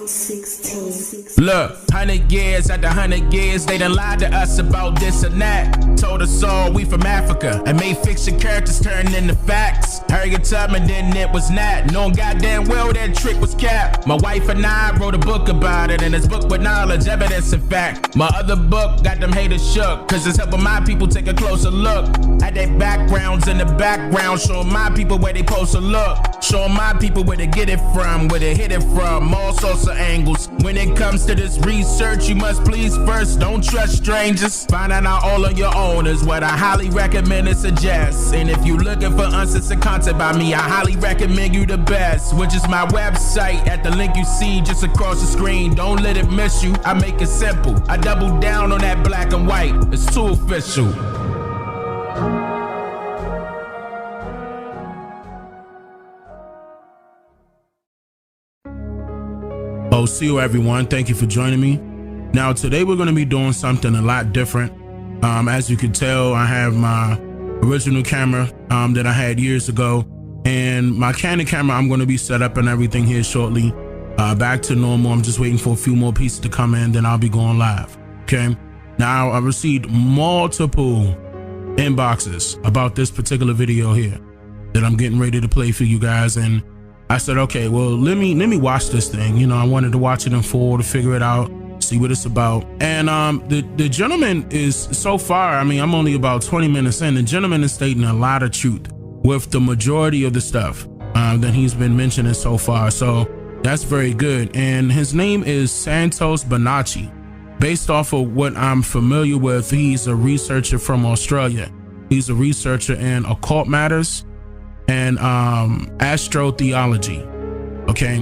Look, 100 years after 100 years, they done lied to us about this and that. Told us all we from Africa and made fiction characters turn into facts. Harriet Tubman, then it was not. Knowing goddamn well that trick was capped. My wife and I wrote a book about it, and it's book with knowledge, evidence, and fact. My other book got them haters shook, cause it's helping my people take a closer look at their backgrounds in the background, showing my people where they supposed to look, showing my people where they get it from, where they hit it from, all sorts of angles. When it comes to this research, you must please first, don't trust strangers. Finding out all on your own is what I highly recommend and suggest. And if you're looking for uncensored content by me, I highly recommend you the best, which is my website at the link you see just across the screen. Don't let it miss you. I make it simple. I double down on that black and white. It's too official. Oh, see you everyone. Thank you for joining me. Now today we're going to be doing something a lot different. As you can tell, I have my original camera that I had years ago, and my Canon camera I'm going to be set up and everything here shortly. Back to normal. I'm just waiting for a few more pieces to come in, then I'll be going live. Okay. Now I received multiple inboxes about this particular video here that I'm getting ready to play for you guys, and I said, okay, well, let me watch this thing. You know, I wanted to watch it in full to figure it out, see what it's about. And the gentleman is, so far, I mean, I'm only about 20 minutes in. The gentleman is stating a lot of truth with the majority of the stuff that he's been mentioning so far. So that's very good. And his name is Santos Bonacci. Based off of what I'm familiar with, he's a researcher from Australia. He's a researcher in occult matters and astrotheology. Okay.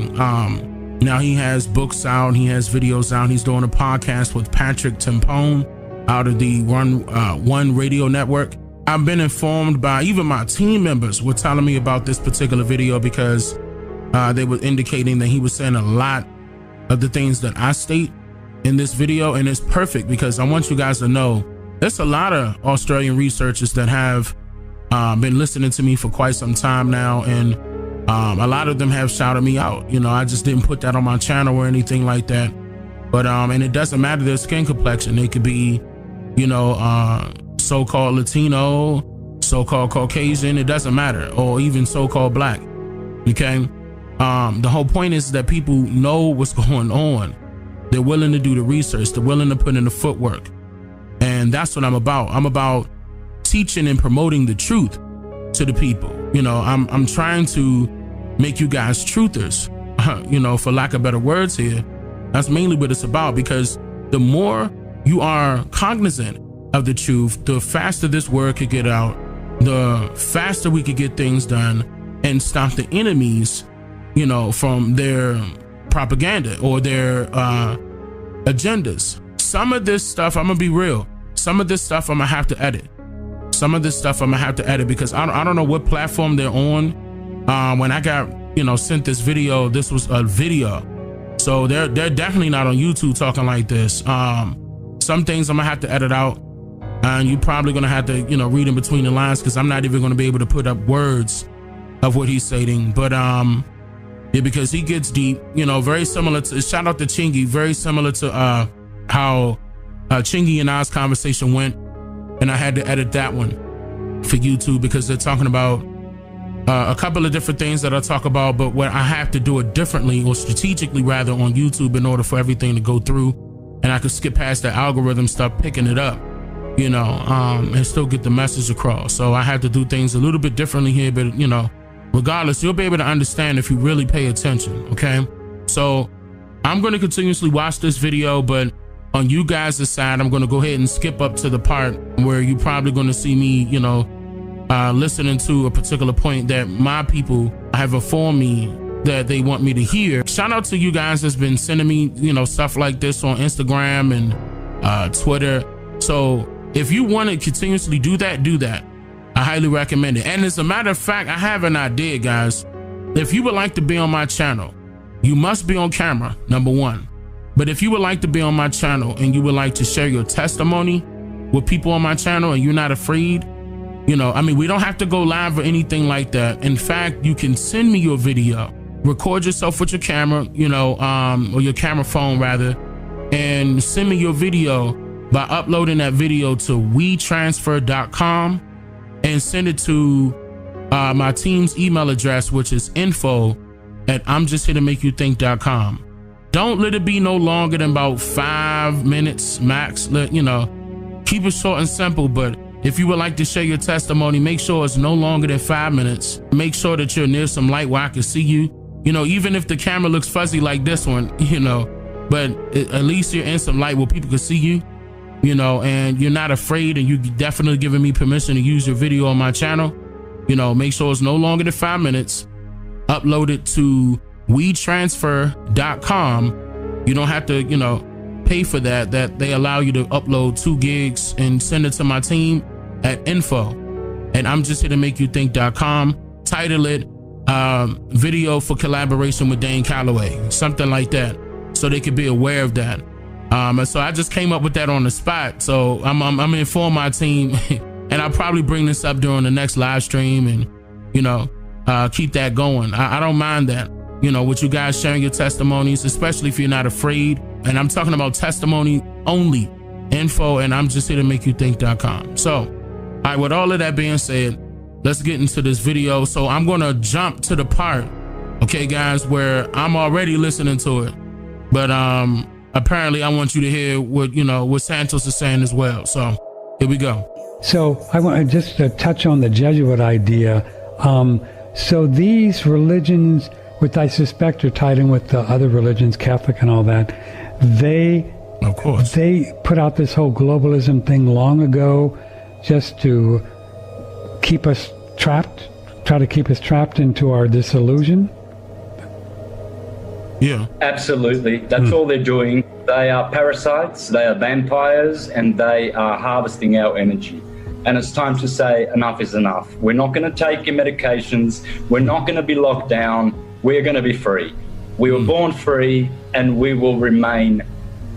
Now he has books out, he has videos out. He's doing a podcast with Patrick Timpone out of the One Radio Network. I've been informed by even my team members were telling me about this particular video because they were indicating that he was saying a lot of the things that I state in this video, and it's perfect because I want you guys to know there's a lot of Australian researchers that have been listening to me for quite some time now, and a lot of them have shouted me out. You know, I just didn't put that on my channel or anything like that, but and it doesn't matter their skin complexion. They could be, you know, so-called Latino, so-called Caucasian, it doesn't matter, or even so-called black. Okay. The whole point is that people know what's going on. They're willing to do the research, they're willing to put in the footwork, and that's what I'm about. I'm about teaching and promoting the truth to the people. You know, I'm trying to make you guys truthers, you know, for lack of better words here. That's mainly what it's about, because the more you are cognizant of the truth, the faster this word could get out, the faster we could get things done and stop the enemies, you know, from their propaganda or their agendas. Some of this stuff, I'm gonna be real, some of this stuff I'm gonna have to edit. Some of this stuff I'm gonna have to edit because I don't know what platform they're on. When I got, you know, sent this video, this was a video, so they're definitely not on YouTube talking like this. Some things I'm gonna have to edit out, and you're probably gonna have to, you know, read in between the lines because I'm not even gonna be able to put up words of what he's saying. But yeah, because he gets deep, you know, very similar to, shout out to Chingy, very similar to how Chingy and I's conversation went. And I had to edit that one for YouTube because they're talking about a couple of different things that I talk about, but what I have to do it differently, or strategically rather, on YouTube in order for everything to go through, and I could skip past the algorithm stuff picking it up, you know, and still get the message across. So I had to do things a little bit differently here, but you know, regardless, you'll be able to understand if you really pay attention. Okay. So I'm going to continuously watch this video, but on you guys' side, I'm going to go ahead and skip up to the part where you're probably going to see me, you know, listening to a particular point that my people have informed me that they want me to hear. Shout out to you guys that's been sending me, you know, stuff like this on Instagram and Twitter. So if you want to continuously do that, do that. I highly recommend it. And as a matter of fact, I have an idea, guys. If you would like to be on my channel, you must be on camera, number one. But if you would like to be on my channel and you would like to share your testimony with people on my channel and you're not afraid, you know, I mean, we don't have to go live or anything like that. In fact, you can send me your video record yourself with your camera, or your camera phone rather, and send me your video by uploading that video to WeTransfer.com and send it to my team's email address, which is info@I'mJustHereToMakeYouThink.com. Don't let it be no longer than about 5 minutes max. Keep it short and simple. But if you would like to share your testimony, make sure it's no longer than 5 minutes. Make sure that you're near some light where I can see you. Even if the camera looks fuzzy like this one, but at least you're in some light where people can see you, and you're not afraid, and you definitely giving me permission to use your video on my channel. Make sure it's no longer than 5 minutes. Upload it to WeTransfer.com. You don't have to, pay for that. That they allow you to upload 2 gigs and send it to my team at info@I'mJustHereToMakeYouThink.com. Title it video for collaboration with Dane Calloway, something like that, so they could be aware of that. And so I just came up with that on the spot. So I'm gonna inform my team, and I'll probably bring this up during the next live stream, and keep that going. I don't mind that, with you guys sharing your testimonies, especially if you're not afraid. And I'm talking about testimony only. info@I'mJustHereToMakeYouThink.com. So, all right, with all of that being said, let's get into this video. So I'm gonna jump to the part, okay, guys, where I'm already listening to it, but apparently I want you to hear what Santos is saying as well. So here we go. So I want just to touch on the Jesuit idea. So these religions, which I suspect are tied in with the other religions, Catholic and all that, they put out this whole globalism thing long ago, just to keep us trapped, try to keep us trapped into our disillusion. Yeah, absolutely. That's all they're doing. They are parasites, they are vampires, and they are harvesting our energy. And it's time to say enough is enough. We're not going to take your medications. We're not going to be locked down. We're going to be free. We were born free, and we will remain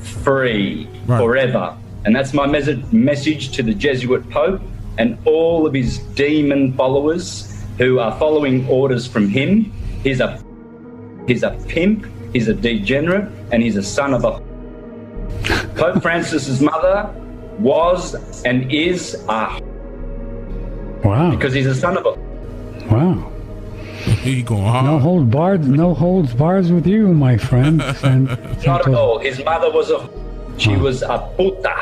free forever. And that's my message to the Jesuit Pope and all of his demon followers who are following orders from him. He's a pimp, he's a degenerate, and he's a son of a... Pope Francis's mother was and is a... Wow. Because he's a son of a... Wow. He going hard. No holds bars with you, my friend. Not at all. His mother was she was a puta.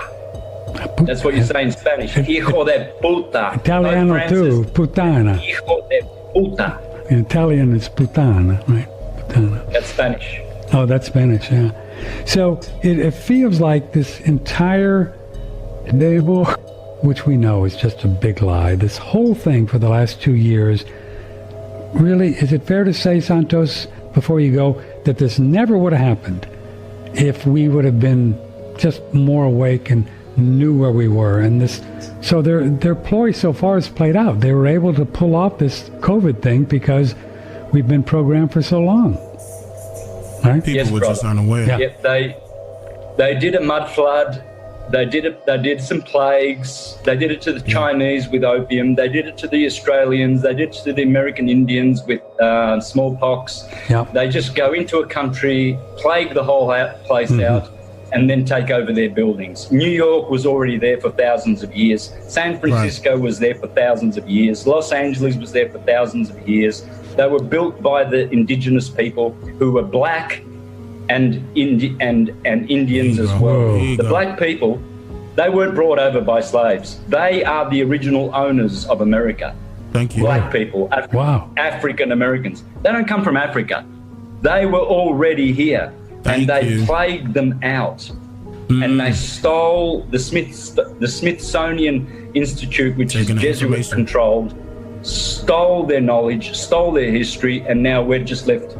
That's what you say in Spanish. Hijo de puta. Italiano too, putana. Hijo de puta. In Italian it's putana, right? Putana. That's Spanish. Oh, that's Spanish, yeah. So it feels like this entire label, which we know is just a big lie, this whole thing for the last 2 years, really, is it fair to say, Santos, before you go, that this never would have happened if we would have been just more awake and knew where we were? And this, so their ploy so far has played out. They were able to pull off this COVID thing because we've been programmed for so long. Right? People were just unaware. Yeah. Yep, they did a mud flood. They did some plagues. They did it to the Chinese with opium. They did it to the Australians. They did it to the American Indians with smallpox. Yep. They just go into a country, plague the whole place out, and then take over their buildings. New York was already there for thousands of years. San Francisco was there for thousands of years. Los Angeles was there for thousands of years. They were built by the indigenous people who were black and Indians as well. The black people, they weren't brought over by slaves. They are the original owners of America. Thank you. Black people, African Americans. They don't come from Africa. They were already here, and they plagued them out. And they stole the Smithsonian Institute, which is Jesuit controlled, stole their knowledge, stole their history, and now we're just left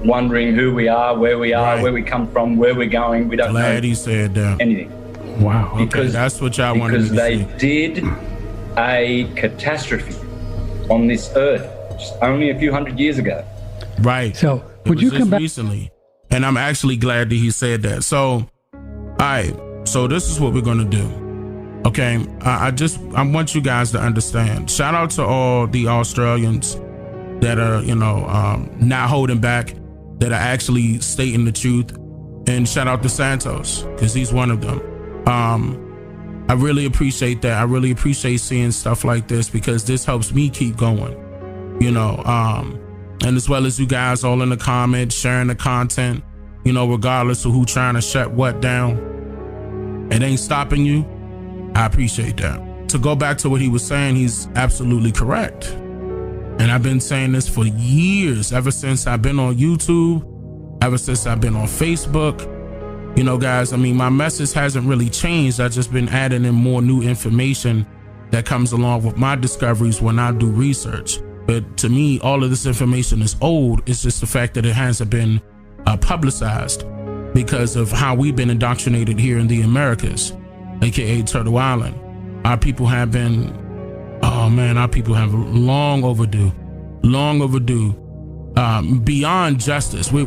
wondering who we are, where we are, where we come from, where we're going. We don't know. Glad he said that. Anything. Wow. Because that's what y'all wanted to see. Because they did a catastrophe on this earth just only a few hundred years ago. Right. So would you come back recently? And I'm actually glad that he said that. So, all right. So this is what we're gonna do. Okay. I want you guys to understand. Shout out to all the Australians that are, not holding back, that are actually stating the truth. And shout out to Santos, because he's one of them. I really appreciate that. I really appreciate seeing stuff like this, because this helps me keep going, and as well as you guys all in the comments, sharing the content, regardless of who trying to shut what down. It ain't stopping you. I appreciate that. To go back to what he was saying, he's absolutely correct. And I've been saying this for years, ever since I've been on YouTube, ever since I've been on Facebook. Guys, my message hasn't really changed. I've just been adding in more new information that comes along with my discoveries when I do research. But to me, all of this information is old. It's just the fact that it hasn't been publicized because of how we've been indoctrinated here in the Americas, aka Turtle Island. Our people have been, our people have long overdue, beyond justice. We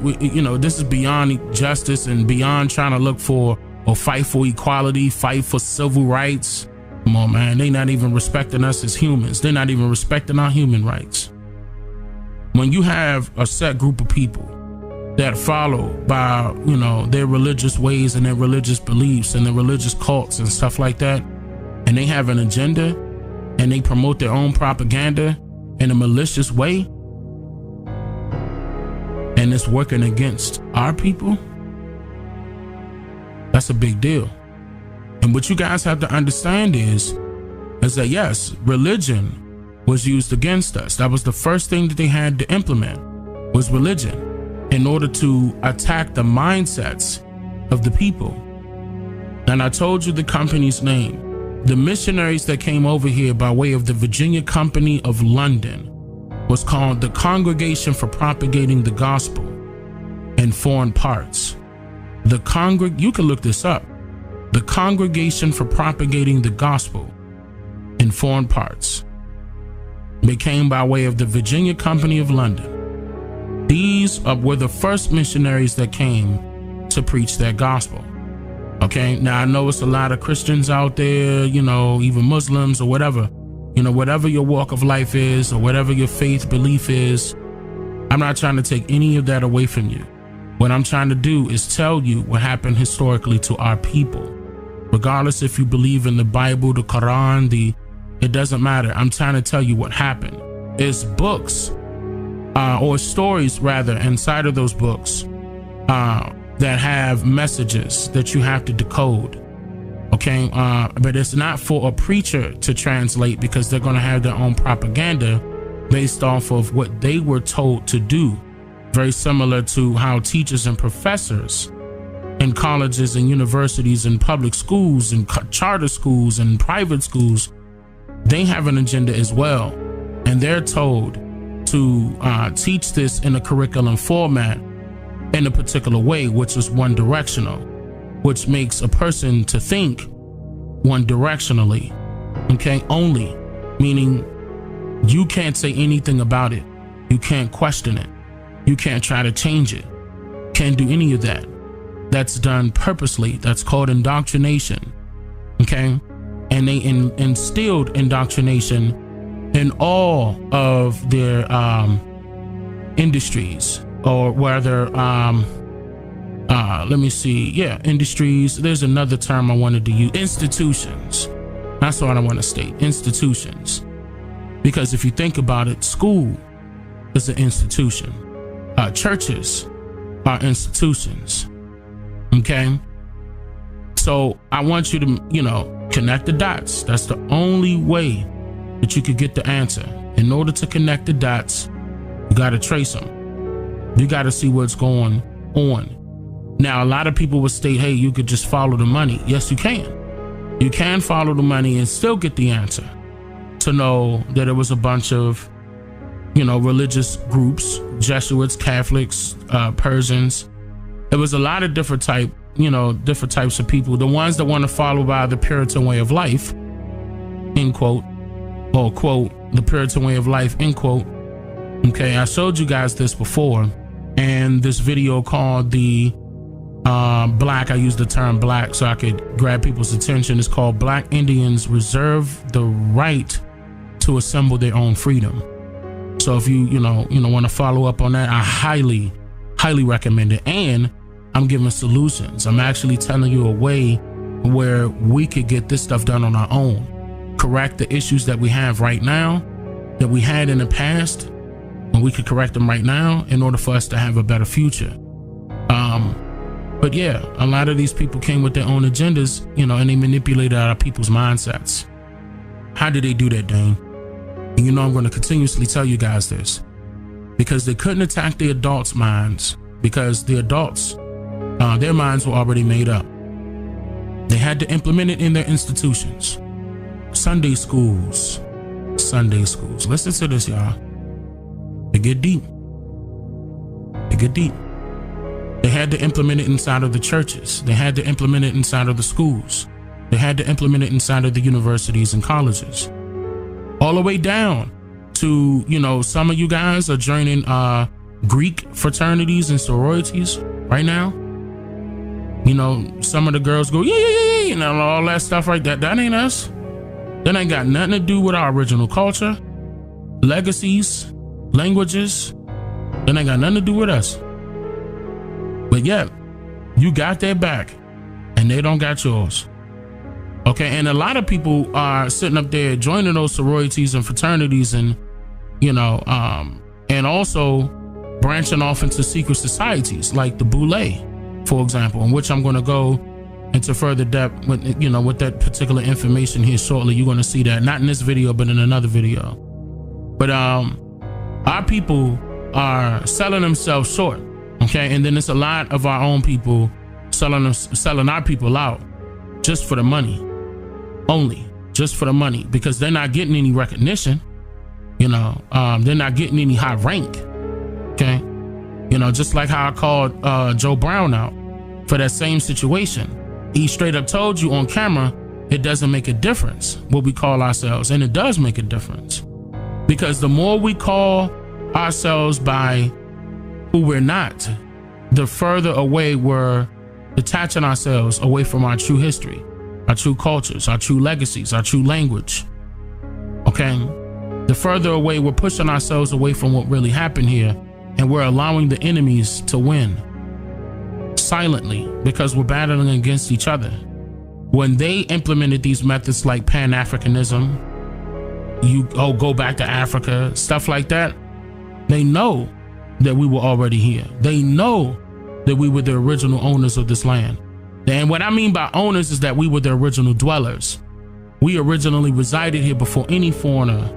this is beyond justice and beyond trying to look for or fight for equality, fight for civil rights. Come on, man. They not even respecting us as humans. They're not even respecting our human rights. When you have a set group of people that follow by, their religious ways and their religious beliefs and their religious cults and stuff like that, and they have an agenda and they promote their own propaganda in a malicious way, and it's working against our people, that's a big deal. And what you guys have to understand is that yes, religion was used against us. That was the first thing that they had to implement, was religion, in order to attack the mindsets of the people. And I told you the company's name. The missionaries that came over here by way of the Virginia Company of London was called the Congregation for Propagating the Gospel in Foreign Parts. You can look this up. The Congregation for Propagating the Gospel in Foreign Parts. They came by way of the Virginia Company of London. These were the first missionaries that came to preach that gospel. Okay, now I know it's a lot of Christians out there, even Muslims or whatever, whatever your walk of life is or whatever your faith belief is. I'm not trying to take any of that away from you. What I'm trying to do is tell you what happened historically to our people. Regardless if you believe in the Bible, the Quran, it doesn't matter. I'm trying to tell you what happened. It's books, or stories rather, inside of those books that have messages that you have to decode. Okay, but it's not for a preacher to translate, because they're going to have their own propaganda based off of what they were told to do. Very similar to how teachers and professors in colleges and universities and public schools and charter schools and private schools, they have an agenda as well. And they're told to teach this in a curriculum format in a particular way, which is one directional, which makes a person to think one directionally. Okay, only, meaning you can't say anything about it. You can't question it. You can't try to change it. Can't do any of that. That's done purposely. That's called indoctrination. Okay? And they instilled indoctrination in all of their industries, or whether industries. There's another term I wanted to use. Institutions. That's what I want to state. Institutions. Because if you think about it, school is an institution. Churches are institutions. Okay? So I want you to, connect the dots. That's the only way that you could get the answer. In order to connect the dots, you got to trace them. You got to see what's going on. Now, a lot of people would state, hey, you could just follow the money. Yes, you can. You can follow the money and still get the answer. To know that it was a bunch of, religious groups, Jesuits, Catholics, Persians. It was a lot of different types of people. The ones that want to follow by the Puritan way of life, end quote, or quote, the Puritan way of life, end quote. Okay, I showed you guys this before, and this video called the Black, I used the term black so I could grab people's attention. It's called Black Indians Reserve the Right to Assemble Their Own Freedom. So if you want to follow up on that, I highly recommend it. And I'm giving solutions. I'm actually telling you a way where we could get this stuff done on our own, correct the issues that we have right now, that we had in the past, and we could correct them right now in order for us to have a better future. But yeah, a lot of these people came with their own agendas, and they manipulated our people's mindsets. How did they do that, Dane? And I'm going to continuously tell you guys this, because they couldn't attack the adults' minds, because the adults, their minds were already made up. They had to implement it in their institutions. Sunday schools. Listen to this, y'all. They get deep. They had to implement it inside of the churches. They had to implement it inside of the schools. They had to implement it inside of the universities and colleges. All the way down to, some of you guys are joining Greek fraternities and sororities right now. Some of the girls go, yeah, all that stuff right there. That ain't us. That ain't got nothing to do with our original culture, legacies, languages. That ain't got nothing to do with us. But yet, you got their back and they don't got yours. Okay, and a lot of people are sitting up there joining those sororities and fraternities and, and also branching off into secret societies like the Boule, for example, in which I'm going to go into further depth with, with that particular information here shortly. You're going to see that, not in this video, but in another video. But our people are selling themselves short. Okay, and then it's a lot of our own people selling our people out just for the money, only just for the money, because they're not getting any recognition. They're not getting any high rank. Okay, just like how I called Joe Brown out for that same situation. He straight up told you on camera it doesn't make a difference what we call ourselves, and it does make a difference, because the more we call ourselves by who we're not, the further away we're detaching ourselves away from our true history, our true cultures, our true legacies, our true language. Okay, the further away we're pushing ourselves away from what really happened here, and we're allowing the enemies to win silently because we're battling against each other. When they implemented these methods like Pan-Africanism, go back to Africa, stuff like that, they know that we were already here. They know that we were the original owners of this land. And what I mean by owners is that we were the original dwellers. We originally resided here before any foreigner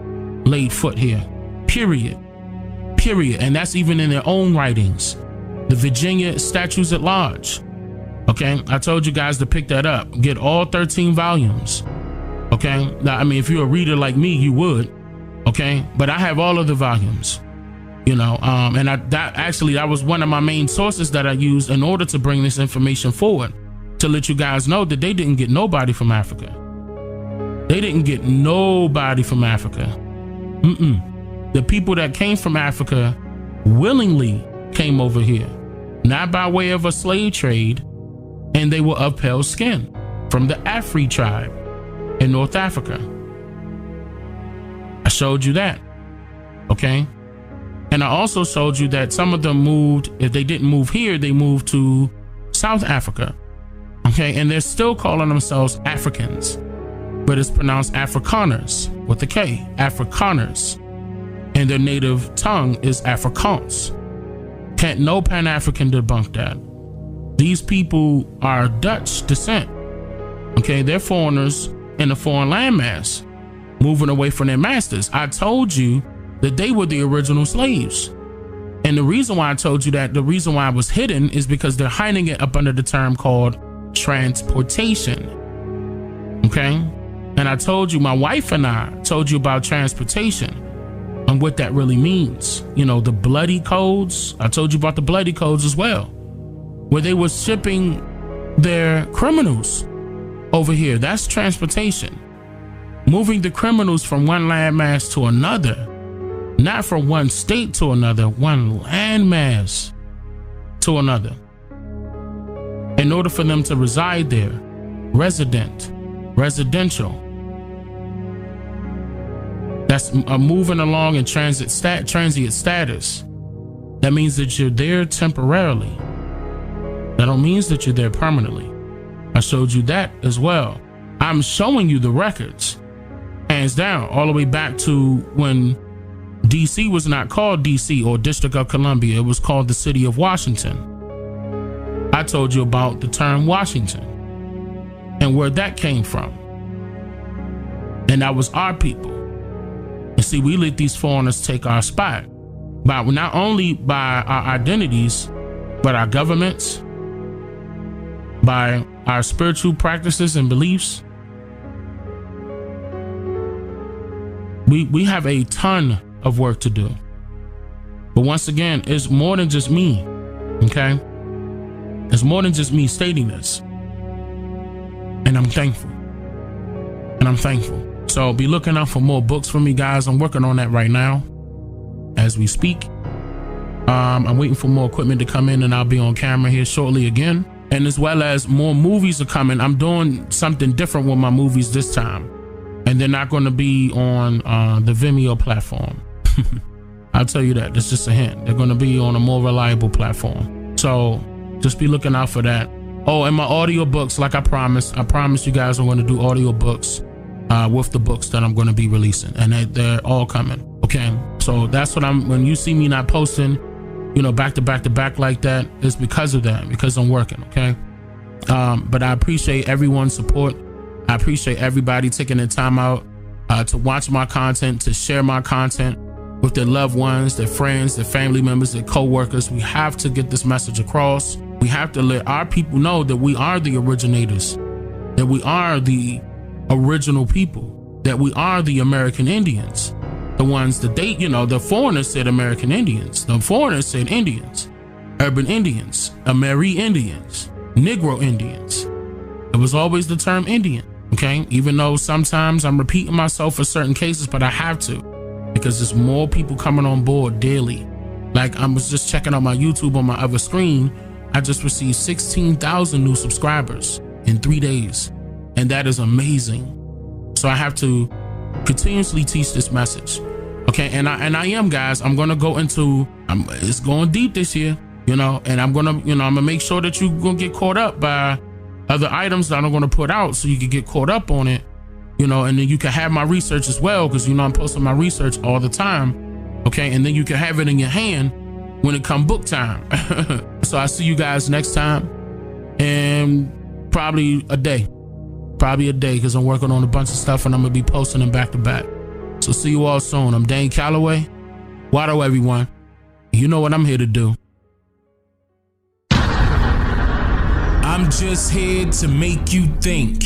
laid foot here. Period. And that's even in their own writings. The Virginia Statutes at Large. Okay, I told you guys to pick that up. Get all 13 volumes. Okay, now, I mean, if you're a reader like me, you would. Okay, but I have all of the volumes. And that was one of my main sources that I used in order to bring this information forward, to let you guys know that they didn't get nobody from Africa. They didn't get nobody from Africa. The people that came from Africa willingly came over here, not by way of a slave trade, and they were of pale skin from the Afri tribe in North Africa. I showed you that. Okay. And I also showed you that some of them moved. If they didn't move here, they moved to South Africa. Okay, and they're still calling themselves Africans, but it's pronounced Afrikaners with a K, Afrikaners. And their native tongue is Afrikaans. Can't no Pan-African debunk that. These people are Dutch descent. Okay, they're foreigners in a foreign landmass, moving away from their masters. I told you that they were the original slaves. And the reason why I told you that, the reason why it was hidden, is because they're hiding it up under the term called transportation. Okay? And I told you, my wife and I told you about transportation and what that really means. The bloody codes. I told you about the bloody codes as well, where they were shipping their criminals over here. That's transportation. Moving the criminals from one landmass to another. Not from one state to another, one landmass to another. In order for them to reside there, residential. that's moving along in transient status. That means that you're there temporarily. That don't mean that you're there permanently. I showed you that as well. I'm showing you the records, hands down, all the way back to when DC was not called DC or District of Columbia. It was called the City of Washington. I told you about the term Washington and where that came from. And that was our people. And see, we let these foreigners take our spot, by not only by our identities, but our governments, by our spiritual practices and beliefs. We have a ton of work to do. But once again, it's more than just me, okay? It's more than just me stating this. And I'm thankful. So be looking out for more books from me, guys. I'm working on that right now as we speak. I'm waiting for more equipment to come in, and I'll be on camera here shortly again. And as well as more movies are coming. I'm doing something different with my movies this time. And they're not going to be on the Vimeo platform. I'll tell you that. That's just a hint. They're going to be on a more reliable platform. So just be looking out for that. Oh, and my audio books, like I promised you guys I'm going to do audio books with the books that I'm going to be releasing. And they're all coming. Okay. So that's what when you see me not posting, back to back like that, it's because of that, because I'm working. Okay. But I appreciate everyone's support. I appreciate everybody taking the time out to watch my content, to share my content with their loved ones, their friends, their family members, their co-workers. We have to get this message across. We have to let our people know that we are the originators, that we are the original people, that we are the American Indians. The ones that the foreigners said American Indians. The foreigners said Indians, urban Indians, Ameri Indians, Negro Indians. It was always the term Indian, okay? Even though sometimes I'm repeating myself for certain cases, but I have to, because there's more people coming on board daily. Like I was just checking out my YouTube on my other screen. I just received 16,000 new subscribers in 3 days. And that is amazing. So I have to continuously teach this message. Okay, and I am, guys. I'm gonna go into it's going deep this year, and I'm gonna make sure that you're gonna get caught up by other items that I'm gonna put out, so you can get caught up on it, and then you can have my research as well, because I'm posting my research all the time. Okay, and then you can have it in your hand when it come book time. So I see you guys next time, and probably a day, because I'm working on a bunch of stuff and I'm gonna be posting them back to back. So see you all soon. I'm Dane Calloway. Wado, everyone. You know what I'm here to do. I'm just here to make you think.